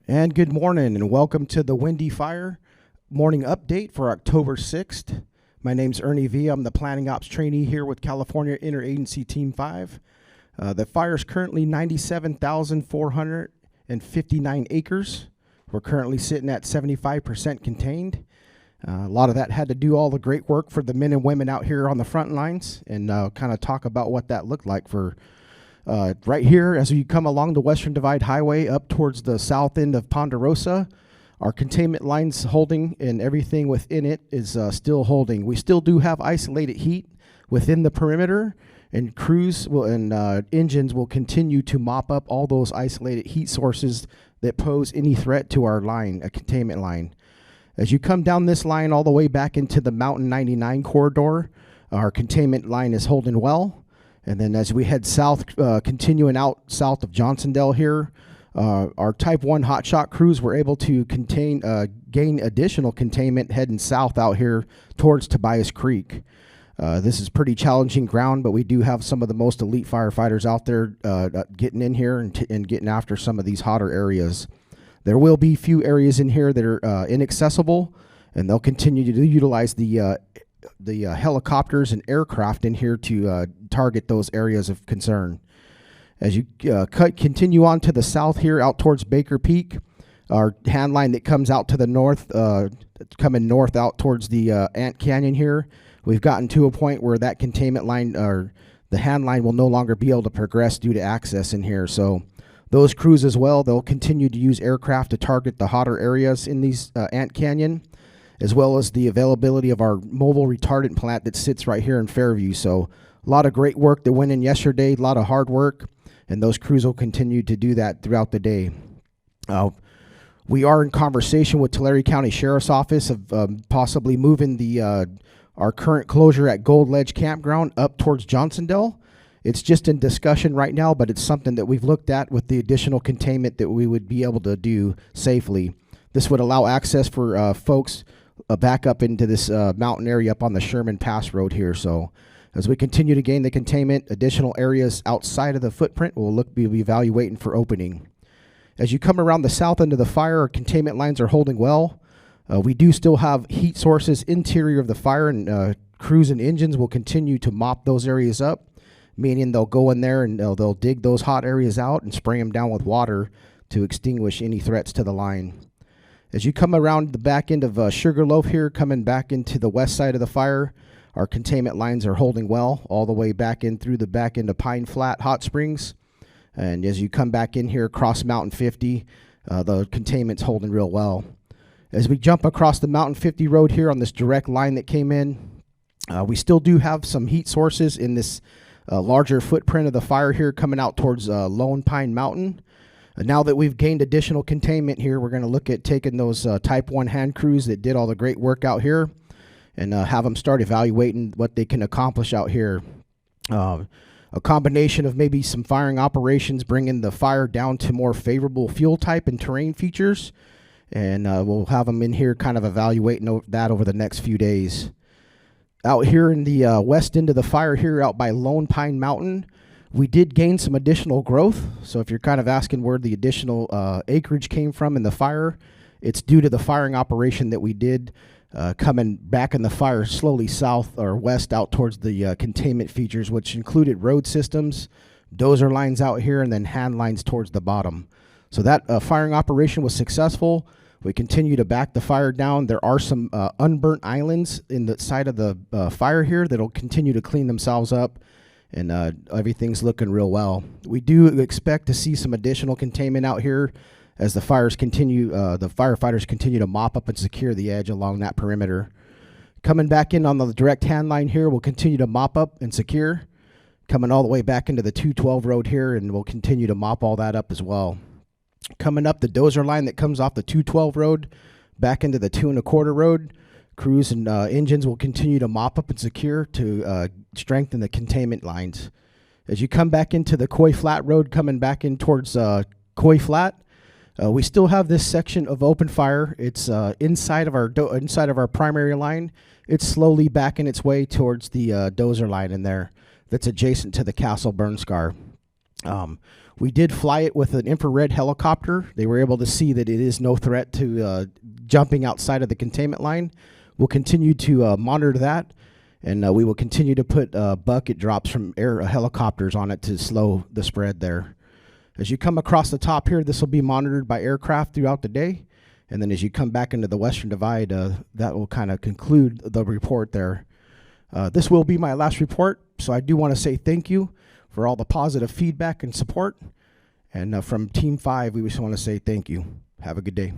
And good morning and welcome to the Windy Fire morning update for October 6th. My name's Ernie Villa. I'm the Planning Ops Trainee here with California Interagency Team 5. The fire is currently 97,459 acres. We're currently sitting at 75% contained. A lot of that had to do all the great work for the men and women out here on the front lines, and kind of talk about what that looked like for right here as you come along the Western Divide Highway up towards the south end of Ponderosa. Our containment line's holding and everything within it is still holding. We still do have isolated heat within the perimeter, and crews will and engines will continue to mop up all those isolated heat sources that pose any threat to our line, a containment line. As you come down this line all the way back into the Mountain 99 corridor, our containment line is holding well. And then as we head south, continuing out south of Johnsondale here, our Type 1 hotshot crews were able to gain additional containment heading south out here towards Tobias Creek. This is pretty challenging ground, but we do have some of the most elite firefighters out there getting in here and getting after some of these hotter areas. There will be few areas in here that are inaccessible, and they'll continue to utilize the helicopters and aircraft in here to target those areas of concern. As you continue on to the south here out towards Baker Peak, our hand line that comes out to the north, coming north out towards the Ant Canyon here, we've gotten to a point where that containment line or the hand line will no longer be able to progress due to access in here. So those crews as well, they'll continue to use aircraft to target the hotter areas in these Ant Canyon, as well as the availability of our mobile retardant plant that sits right here in Fairview. So a lot of great work that went in yesterday, a lot of hard work, and those crews will continue to do that throughout the day. We are in conversation with Tulare County Sheriff's Office of possibly moving our current closure at Gold Ledge Campground up towards Johnsondale. It's just in discussion right now, but it's something that we've looked at with the additional containment that we would be able to do safely. This would allow access for folks back up into this mountain area up on the Sherman Pass Road here. So as we continue to gain the containment, additional areas outside of the footprint we'll be evaluating for opening. As you come around the south end of the fire, our containment lines are holding well. We do still have heat sources interior of the fire, and crews and engines will continue to mop those areas up, meaning they'll go in there and they'll dig those hot areas out and spray them down with water to extinguish any threats to the line. As you come around the back end of Sugarloaf here, coming back into the west side of the fire, our containment lines are holding well all the way back in through the back end of Pine Flat Hot Springs. And as you come back in here across Mountain 50, the containment's holding real well. As we jump across the Mountain 50 road here on this direct line that came in, we still do have some heat sources in this larger footprint of the fire here coming out towards Lone Pine Mountain. Now that we've gained additional containment here, we're going to look at taking those Type 1 hand crews that did all the great work out here and have them start evaluating what they can accomplish out here. A combination of maybe some firing operations, bringing the fire down to more favorable fuel type and terrain features, and we'll have them in here kind of evaluating that over the next few days. Out here in the west end of the fire here out by Lone Pine Mountain, we did gain some additional growth. So if you're kind of asking where the additional acreage came from in the fire, it's due to the firing operation that we did coming back in the fire slowly south or west out towards the containment features, which included road systems, dozer lines out here, and then hand lines towards the bottom. So that firing operation was successful. We continue to back the fire down. There are some unburnt islands in the side of the fire here that'll continue to clean themselves up, and everything's looking real well. We do expect to see some additional containment out here as the firefighters continue to mop up and secure the edge along that perimeter. Coming back in on the direct hand line here, we'll continue to mop up and secure. Coming all the way back into the 212 road here, and we'll continue to mop all that up as well. Coming up the dozer line that comes off the 212 road back into the 2 1/4 road, crews and engines will continue to mop up and secure to strengthen the containment lines. As you come back into the Coy Flat road, coming back in towards Coy Flat, we still have this section of open fire. It's inside of our primary line. It's slowly backing its way towards the dozer line in there that's adjacent to the Castle Burn Scar. We did fly it with an infrared helicopter. They were able to see that it is no threat to jumping outside of the containment line. We'll continue to monitor that, and we will continue to put bucket drops from air helicopters on it to slow the spread there. As you come across the top here, this will be monitored by aircraft throughout the day. And then as you come back into the Western Divide, that will kind of conclude the report there. This will be my last report, so I do want to say thank you for all the positive feedback and support. And from Team 5, we just want to say thank you. Have a good day.